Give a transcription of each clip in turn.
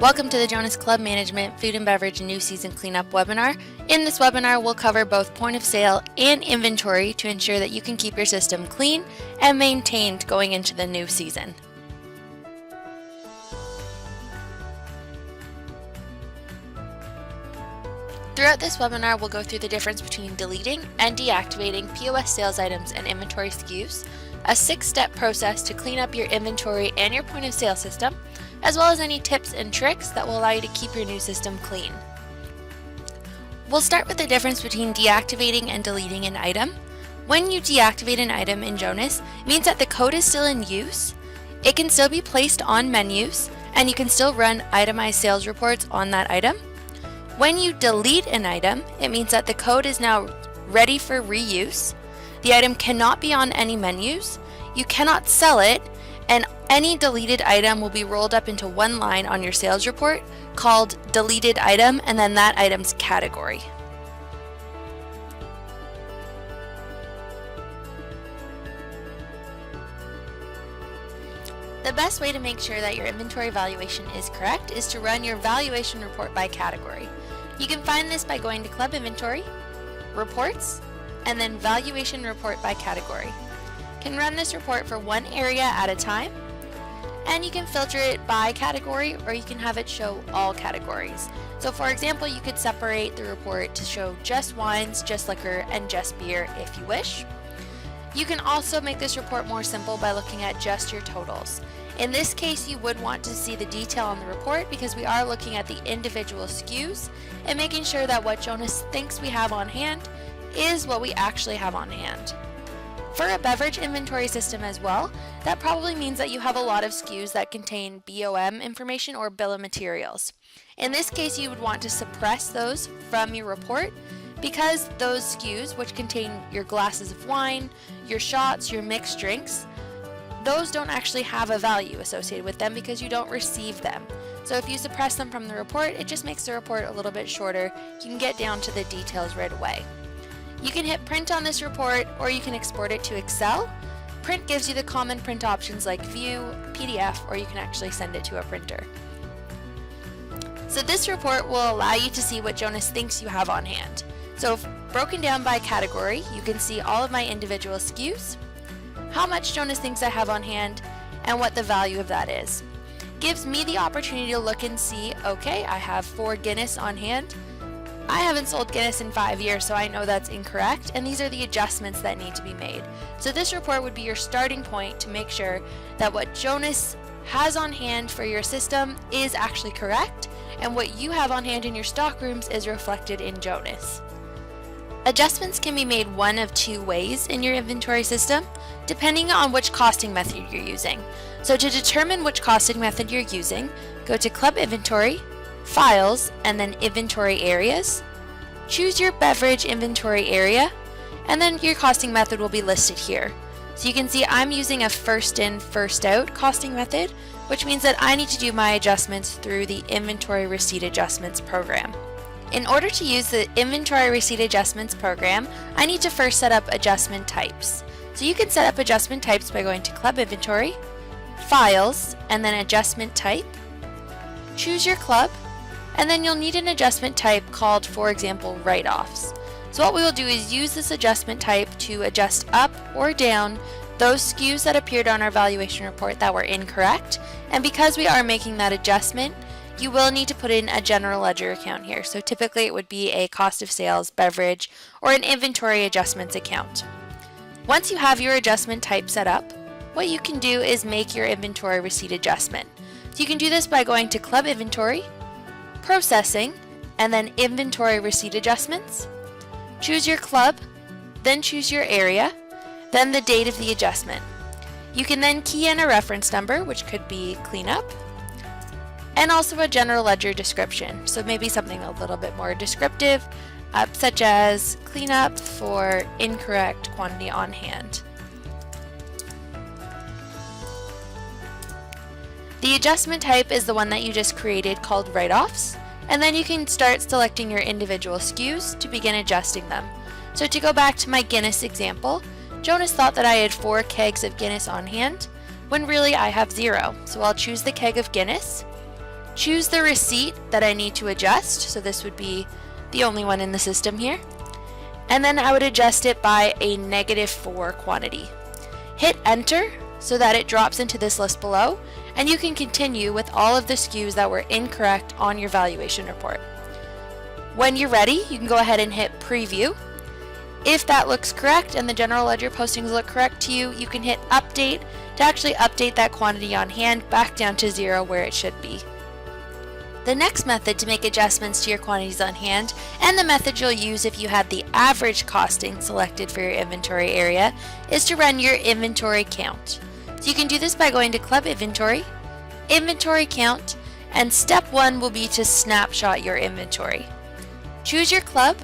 Welcome to the Jonas Club Management Food and Beverage New Season Cleanup webinar. In this webinar, we'll cover both point of sale and inventory to ensure that you can keep your system clean and maintained going into the new season. Throughout this webinar, we'll go through the difference between deleting and deactivating POS sales items and inventory SKUs, a 6-step process to clean up your inventory and your point of sale system, as well as any tips and tricks that will allow you to keep your new system clean. We'll start with the difference between deactivating and deleting an item. When you deactivate an item in Jonas, it means that the code is still in use, it can still be placed on menus, and you can still run itemized sales reports on that item. When you delete an item, it means that the code is now ready for reuse, the item cannot be on any menus, you cannot sell it, and any deleted item will be rolled up into one line on your sales report called deleted item and then that item's category. The best way to make sure that your inventory valuation is correct is to run your valuation report by category. You can find this by going to Club Inventory, Reports, and then Valuation Report by category. You can run this report for one area at a time, and you can filter it by category or you can have it show all categories. So for example, you could separate the report to show just wines, just liquor, and just beer if you wish. You can also make this report more simple by looking at just your totals. In this case, you would want to see the detail on the report because we are looking at the individual SKUs and making sure that what Jonas thinks we have on hand is what we actually have on hand. For a beverage inventory system as well, that probably means that you have a lot of SKUs that contain BOM information or bill of materials. In this case, you would want to suppress those from your report because those SKUs, which contain your glasses of wine, your shots, your mixed drinks, those don't actually have a value associated with them because you don't receive them. So if you suppress them from the report, it just makes the report a little bit shorter. You can get down to the details right away. You can hit print on this report or you can export it to Excel. Print gives you the common print options like view, PDF, or you can actually send it to a printer. So this report will allow you to see what Jonas thinks you have on hand. So broken down by category, you can see all of my individual SKUs, how much Jonas thinks I have on hand, and what the value of that is. Gives me the opportunity to look and see, okay, I have 4 Guinness on hand. I haven't sold Guinness in 5 years, so I know that's incorrect, and these are the adjustments that need to be made. So this report would be your starting point to make sure that what Jonas has on hand for your system is actually correct, and what you have on hand in your stock rooms is reflected in Jonas. Adjustments can be made one of 2 ways in your inventory system, depending on which costing method you're using. So to determine which costing method you're using, go to Club Inventory, Files, and then Inventory Areas. Choose your beverage inventory area, and then your costing method will be listed here. So you can see I'm using a first in, first out costing method, which means that I need to do my adjustments through the Inventory Receipt Adjustments program. In order to use the Inventory Receipt Adjustments program, I need to first set up adjustment types. So you can set up adjustment types by going to Club Inventory, Files, and then Adjustment Type. Choose your club, and then you'll need an adjustment type called, for example, write-offs. So what we will do is use this adjustment type to adjust up or down those SKUs that appeared on our valuation report that were incorrect, and because we are making that adjustment, you will need to put in a general ledger account here. So typically it would be a cost of sales, beverage, or an inventory adjustments account. Once you have your adjustment type set up, what you can do is make your inventory receipt adjustment. So you can do this by going to Club Inventory, Processing, and then Inventory Receipt Adjustments. Choose your club, then choose your area, then the date of the adjustment. You can then key in a reference number, which could be cleanup, and also a general ledger description. So maybe something a little bit more descriptive, such as cleanup for incorrect quantity on hand. The adjustment type is the one that you just created called write-offs, and then you can start selecting your individual SKUs to begin adjusting them. So to go back to my Guinness example, Jonas thought that I had 4 kegs of Guinness on hand, when really I have 0. So I'll choose the keg of Guinness, choose the receipt that I need to adjust, so this would be the only one in the system here, and then I would adjust it by a -4 quantity. Hit enter so that it drops into this list below, and you can continue with all of the SKUs that were incorrect on your valuation report. When you're ready, you can go ahead and hit preview. If that looks correct and the general ledger postings look correct to you, you can hit update to actually update that quantity on hand back down to 0 where it should be. The next method to make adjustments to your quantities on hand, and the method you'll use if you had the average costing selected for your inventory area, is to run your inventory count. So you can do this by going to Club Inventory, Inventory Count, and step 1 will be to snapshot your inventory. Choose your club,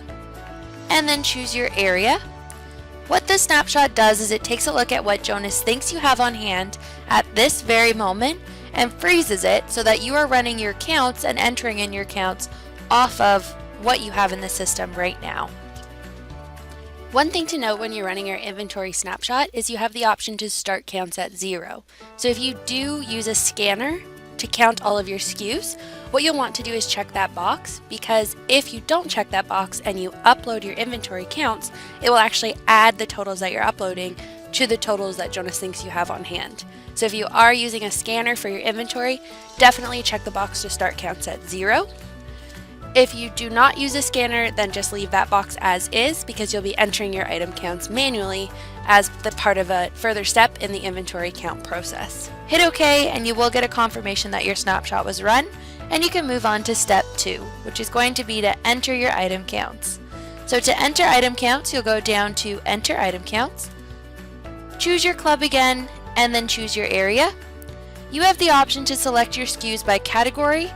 and then choose your area. What the snapshot does is it takes a look at what Jonas thinks you have on hand at this very moment and freezes it so that you are running your counts and entering in your counts off of what you have in the system right now. One thing to note when you're running your inventory snapshot is you have the option to start counts at 0. So if you do use a scanner to count all of your SKUs, what you'll want to do is check that box, because if you don't check that box and you upload your inventory counts, it will actually add the totals that you're uploading to the totals that Jonas thinks you have on hand. So if you are using a scanner for your inventory, definitely check the box to start counts at 0. If you do not use a scanner, then just leave that box as is, because you'll be entering your item counts manually as the part of a further step in the inventory count process. Hit OK and you will get a confirmation that your snapshot was run, and you can move on to step 2, which is going to be to enter your item counts. So to enter item counts, you'll go down to Enter Item Counts, choose your club again, and then choose your area. You have the option to select your SKUs by category,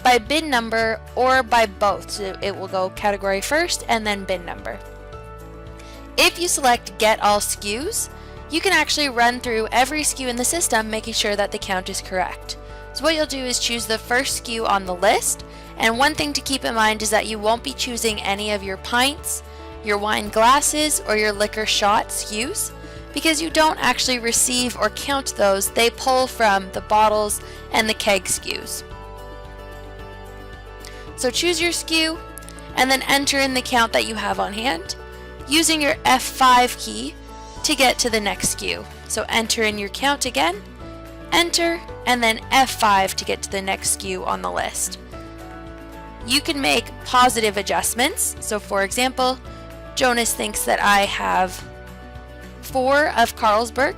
by bin number, or by both. So it will go category first and then bin number. If you select Get All SKUs, you can actually run through every SKU in the system, making sure that the count is correct. So what you'll do is choose the first SKU on the list, and one thing to keep in mind is that you won't be choosing any of your pints, your wine glasses, or your liquor shot SKUs, because you don't actually receive or count those. They pull from the bottles and the keg SKUs. So choose your SKU and then enter in the count that you have on hand, using your F5 key to get to the next SKU. So enter in your count again, enter, and then F5 to get to the next SKU on the list. You can make positive adjustments. So for example, Jonas thinks that I have 4 of Carlsberg,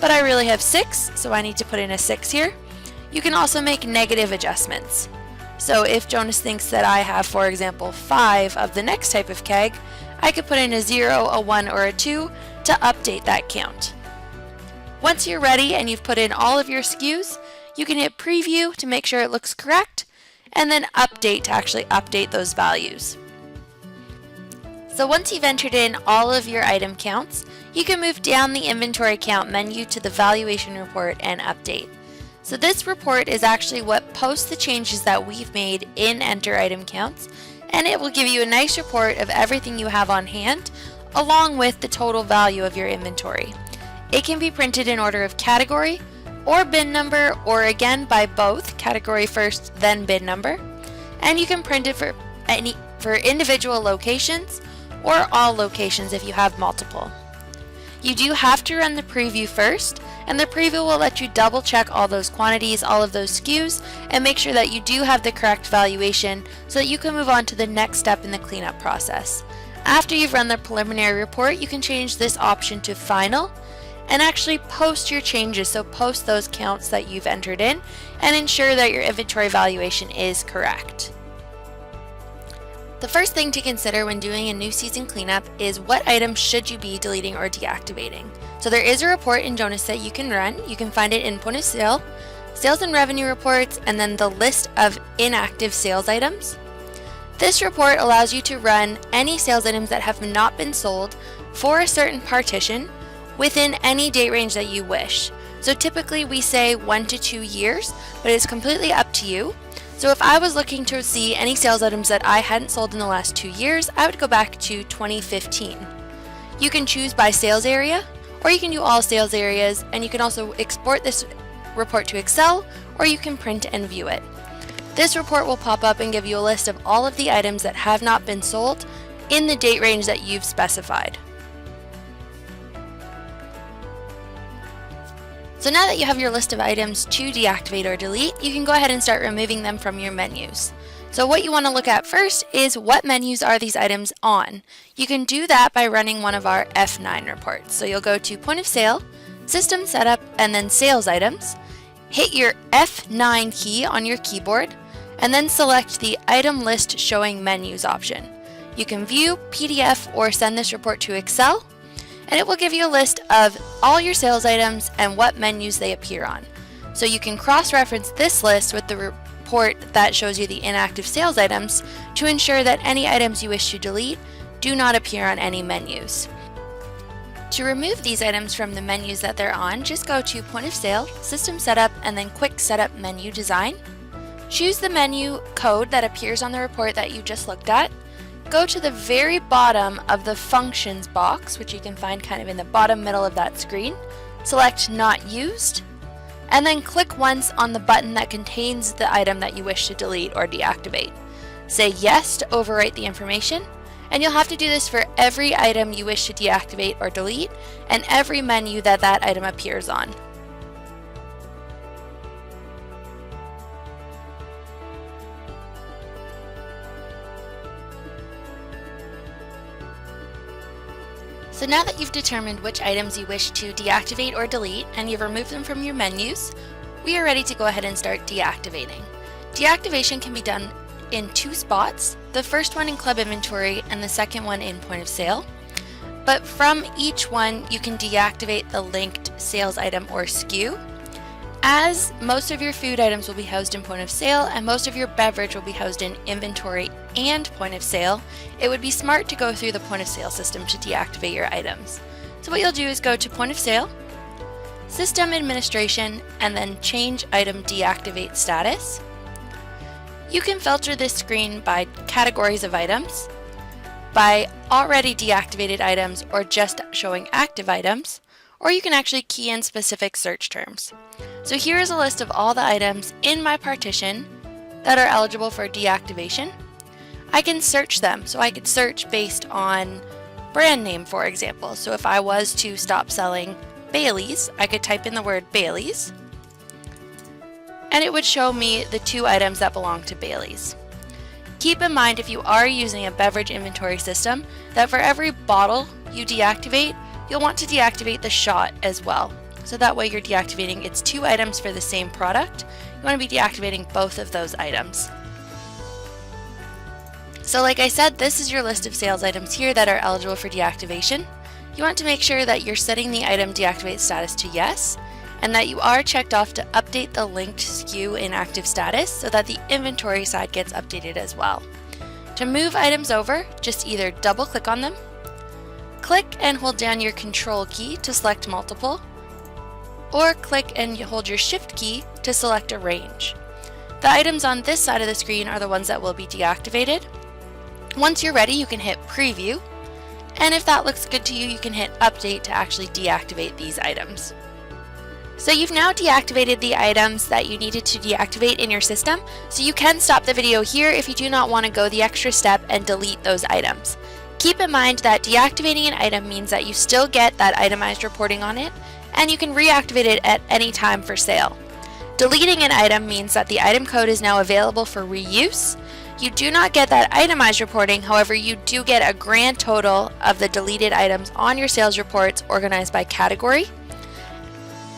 but I really have 6, so I need to put in a 6 here. You can also make negative adjustments. So if Jonas thinks that I have, for example, 5 of the next type of keg, I could put in a 0, a 1, or a 2 to update that count. Once you're ready and you've put in all of your SKUs, you can hit preview to make sure it looks correct, and then update to actually update those values. So once you've entered in all of your item counts, you can move down the inventory count menu to the valuation report and update. So this report is actually what posts the changes that we've made in Enter Item Counts, and it will give you a nice report of everything you have on hand, along with the total value of your inventory. It can be printed in order of category, or bin number, or again by both, category first, then bin number, and you can print it for individual locations, or all locations if you have multiple. You do have to run the preview first, and the preview will let you double check all those quantities, all of those SKUs, and make sure that you do have the correct valuation so that you can move on to the next step in the cleanup process. After you've run the preliminary report, you can change this option to final and actually post your changes. So post those counts that you've entered in and ensure that your inventory valuation is correct. The first thing to consider when doing a new season cleanup is what items should you be deleting or deactivating. So there is a report in Jonas that you can run. You can find it in point of sale, sales and revenue reports, and then the list of inactive sales items. This report allows you to run any sales items that have not been sold for a certain partition within any date range that you wish. So typically we say 1 to 2 years, but it's completely up to you. So if I was looking to see any sales items that I hadn't sold in the last 2 years, I would go back to 2015. You can choose by sales area, or you can do all sales areas, and you can also export this report to Excel, or you can print and view it. This report will pop up and give you a list of all of the items that have not been sold in the date range that you've specified. So now that you have your list of items to deactivate or delete, you can go ahead and start removing them from your menus. So what you want to look at first is what menus are these items on. You can do that by running one of our F9 reports. So you'll go to Point of Sale, System Setup, and then Sales Items. Hit your F9 key on your keyboard, and then select the Item List Showing Menus option. You can view, PDF, or send this report to Excel, and it will give you a list of all your sales items and what menus they appear on. So you can cross-reference this list with the report that shows you the inactive sales items to ensure that any items you wish to delete do not appear on any menus. To remove these items from the menus that they're on, just go to Point of Sale, System Setup, and then Quick Setup Menu Design. Choose the menu code that appears on the report that you just looked at. Go to the very bottom of the Functions box, which you can find kind of in the bottom middle of that screen. Select Not Used, and then click once on the button that contains the item that you wish to delete or deactivate. Say Yes to overwrite the information, and you'll have to do this for every item you wish to deactivate or delete and every menu that that item appears on. So now that you've determined which items you wish to deactivate or delete and you've removed them from your menus, we are ready to go ahead and start deactivating. Deactivation can be done in two spots, the first one in Club Inventory and the second one in Point of Sale. But from each one, you can deactivate the linked sales item or SKU. As most of your food items will be housed in Point of Sale and most of your beverage will be housed in Inventory and Point of Sale, it would be smart to go through the Point of Sale system to deactivate your items. So what you'll do is go to Point of Sale, System Administration, and then change Item Deactivate Status. You can filter this screen by categories of items, by already deactivated items or just showing active items, or you can actually key in specific search terms. So here is a list of all the items in my partition that are eligible for deactivation. I can search them, so I could search based on brand name, for example. So if I was to stop selling Bailey's, I could type in the word Bailey's, and it would show me the two items that belong to Bailey's. Keep in mind, if you are using a beverage inventory system, that for every bottle you deactivate, you'll want to deactivate the shot as well. So that way you're deactivating it's two items for the same product. You want to be deactivating both of those items. So like I said, this is your list of sales items here that are eligible for deactivation. You want to make sure that you're setting the item deactivate status to yes, and that you are checked off to update the linked SKU in active status so that the inventory side gets updated as well. To move items over, just either double click on them, click and hold down your Control key to select multiple, or click and hold your Shift key to select a range. The items on this side of the screen are the ones that will be deactivated. Once you're ready, you can hit Preview, and if that looks good to you, you can hit Update to actually deactivate these items. So you've now deactivated the items that you needed to deactivate in your system, so you can stop the video here if you do not want to go the extra step and delete those items. Keep in mind that deactivating an item means that you still get that itemized reporting on it, and you can reactivate it at any time for sale. Deleting an item means that the item code is now available for reuse. You do not get that itemized reporting, however, you do get a grand total of the deleted items on your sales reports organized by category.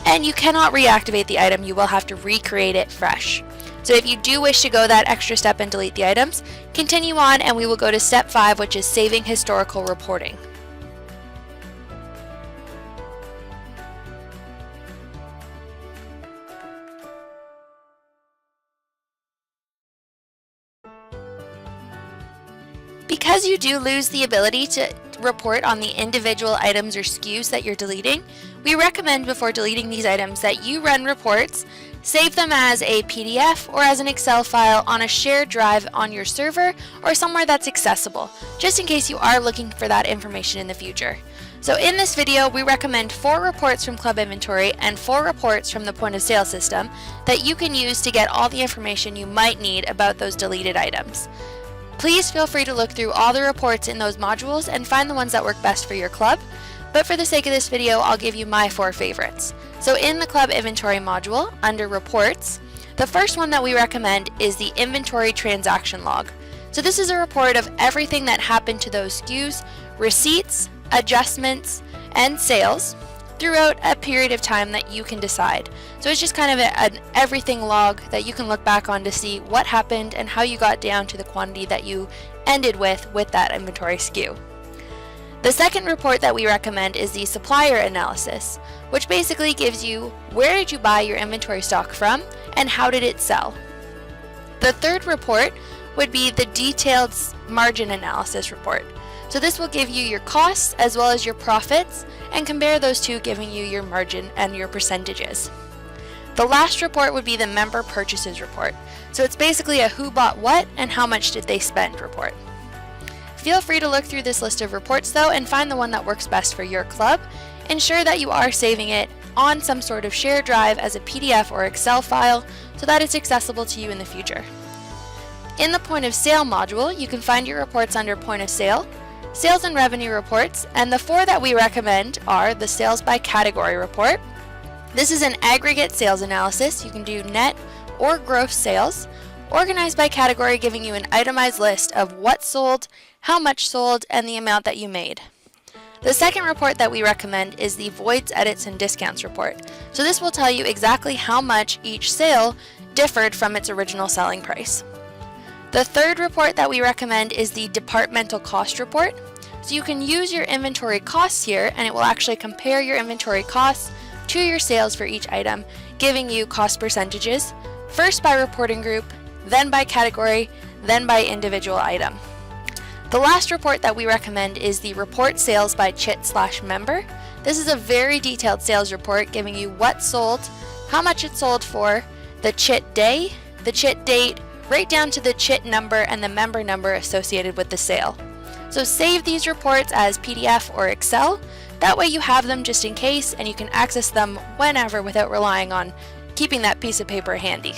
And you cannot reactivate the item, you will have to recreate it fresh. So if you do wish to go that extra step and delete the items, continue on and we will go to step 5, which is saving historical reporting. Because you do lose the ability to report on the individual items or SKUs that you're deleting, we recommend before deleting these items that you run reports, save them as a PDF or as an Excel file on a shared drive on your server or somewhere that's accessible, just in case you are looking for that information in the future. So in this video, we recommend 4 reports from Club Inventory and 4 reports from the point of sale system that you can use to get all the information you might need about those deleted items. Please feel free to look through all the reports in those modules and find the ones that work best for your club, but for the sake of this video, I'll give you my 4 favorites. So in the Club Inventory module, under Reports, the first one that we recommend is the Inventory Transaction Log. So this is a report of everything that happened to those SKUs, receipts, adjustments, and sales throughout a period of time that you can decide. So it's just kind of an everything log that you can look back on to see what happened and how you got down to the quantity that you ended with that inventory SKU. The second report that we recommend is the Supplier Analysis, which basically gives you where did you buy your inventory stock from and how did it sell. The third report would be the Detailed Margin Analysis report. So this will give you your costs as well as your profits and compare those two, giving you your margin and your percentages. The last report would be the Member Purchases report. So it's basically a who bought what and how much did they spend report. Feel free to look through this list of reports though and find the one that works best for your club. Ensure that you are saving it on some sort of shared drive as a PDF or Excel file so that it's accessible to you in the future. In the Point of Sale module, you can find your reports under Point of Sale, Sales and Revenue reports, and the 4 that we recommend are the Sales by Category report. This is an aggregate sales analysis. You can do net or gross sales, organized by category, giving you an itemized list of what sold, how much sold, and the amount that you made. The second report that we recommend is the Voids, Edits, and Discounts report. So this will tell you exactly how much each sale differed from its original selling price. The third report that we recommend is the Departmental Cost report. So you can use your inventory costs here and it will actually compare your inventory costs to your sales for each item, giving you cost percentages, first by reporting group, then by category, then by individual item. The last report that we recommend is the Report Sales by Chit/Member. This is a very detailed sales report giving you what sold, how much it sold for, the Chit day, the Chit date, right down to the Chit number and the member number associated with the sale. So save these reports as PDF or Excel. That way you have them just in case and you can access them whenever without relying on keeping that piece of paper handy.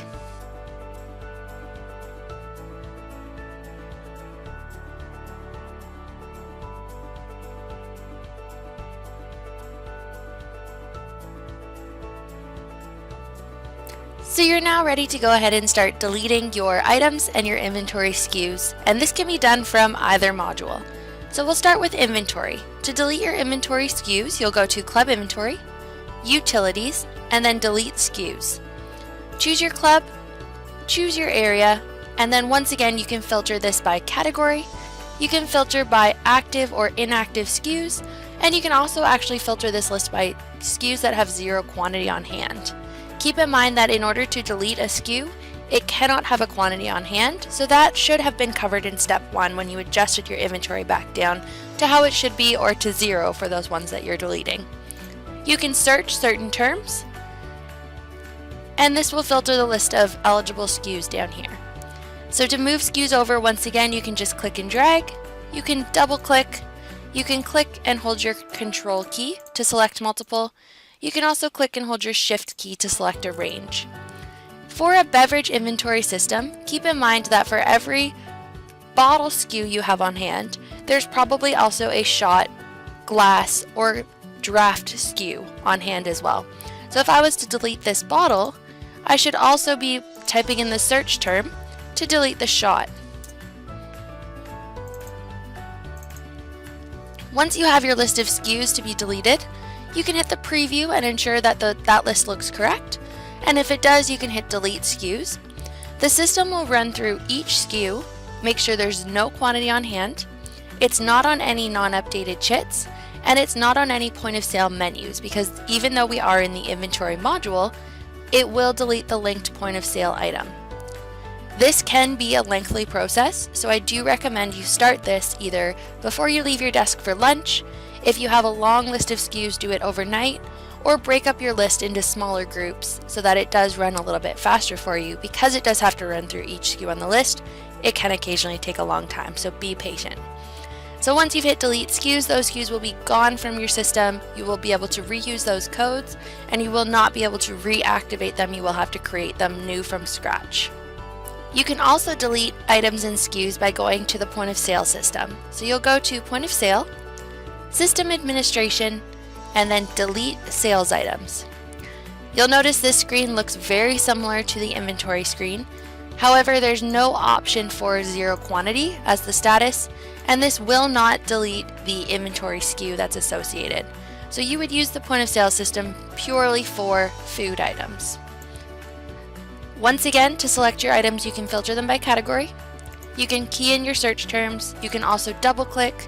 So you're now ready to go ahead and start deleting your items and your inventory SKUs, and this can be done from either module. So we'll start with inventory. To delete your inventory SKUs, you'll go to Club Inventory, Utilities, and then Delete SKUs. Choose your club, choose your area, and then once again you can filter this by category, you can filter by active or inactive SKUs, and you can also actually filter this list by SKUs that have 0 quantity on hand. Keep in mind that in order to delete a SKU, it cannot have a quantity on hand, so that should have been covered in step 1 when you adjusted your inventory back down to how it should be or to 0 for those ones that you're deleting. You can search certain terms, and this will filter the list of eligible SKUs down here. So to move SKUs over, once again, you can just click and drag, you can double click, you can click and hold your Control key to select multiple. You can also click and hold your Shift key to select a range. For a beverage inventory system, keep in mind that for every bottle SKU you have on hand, there's probably also a shot, glass, or draft SKU on hand as well. So if I was to delete this bottle, I should also be typing in the search term to delete the shot. Once you have your list of SKUs to be deleted, you can hit the preview and ensure that that list looks correct, and if it does, you can hit delete SKUs. The system will run through each SKU, make sure there's no quantity on hand, it's not on any non-updated chits, and it's not on any point of sale menus, because even though we are in the inventory module, it will delete the linked point of sale item. This can be a lengthy process, so I do recommend you start this either before you leave your desk for lunch. If you have a long list of SKUs, do it overnight, or break up your list into smaller groups so that it does run a little bit faster for you. Because it does have to run through each SKU on the list, it can occasionally take a long time, so be patient. So once you've hit delete SKUs, those SKUs will be gone from your system. You will be able to reuse those codes, and you will not be able to reactivate them. You will have to create them new from scratch. You can also delete items and SKUs by going to the point of sale system. So you'll go to point of sale, system administration, and then delete sales items. You'll notice this screen looks very similar to the inventory screen. However, there's no option for zero quantity as the status, and this will not delete the inventory SKU that's associated. So you would use the point of sale system purely for food items. Once again, to select your items, you can filter them by category. You can key in your search terms. You can also double click,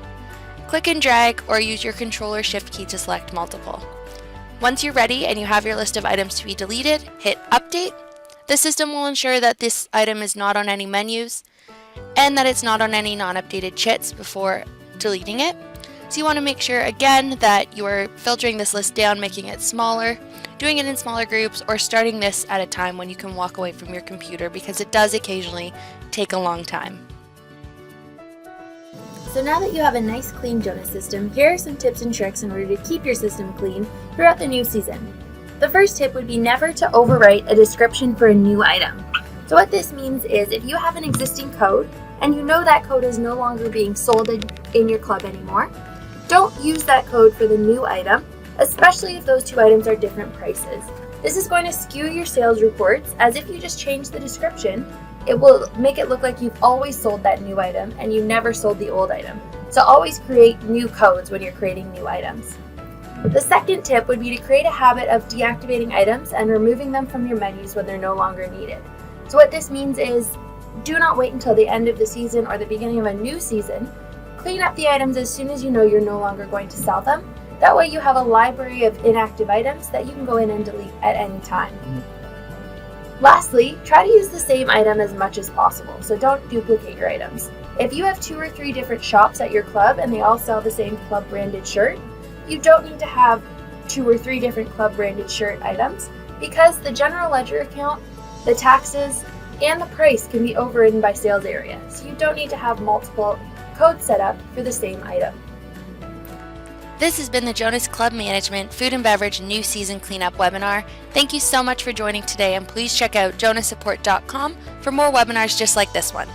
click and drag, or use your control or shift key to select multiple. Once you're ready and you have your list of items to be deleted, hit update. The system will ensure that this item is not on any menus and that it's not on any non-updated chits before deleting it. So you want to make sure again that you are filtering this list down, making it smaller, doing it in smaller groups, or starting this at a time when you can walk away from your computer, because it does occasionally take a long time. So now that you have a nice clean Jonas system, here are some tips and tricks in order to keep your system clean throughout the new season. The first tip would be never to overwrite a description for a new item. So what this means is if you have an existing code and you know that code is no longer being sold in your club anymore, don't use that code for the new item, especially if those two items are different prices. This is going to skew your sales reports, as if you just change the description, it will make it look like you've always sold that new item and you never sold the old item. So always create new codes when you're creating new items. The second tip would be to create a habit of deactivating items and removing them from your menus when they're no longer needed. So what this means is, do not wait until the end of the season or the beginning of a new season. Clean up the items as soon as you know you're no longer going to sell them. That way you have a library of inactive items that you can go in and delete at any time. Lastly, try to use the same item as much as possible, so don't duplicate your items. If you have 2 or 3 different shops at your club and they all sell the same club branded shirt, you don't need to have 2 or 3 different club branded shirt items, because the general ledger account, the taxes, and the price can be overridden by sales area, so you don't need to have multiple codes set up for the same item. This has been the Jonas Club Management Food and Beverage New Season Cleanup webinar. Thank you so much for joining today, and please check out jonassupport.com for more webinars just like this one.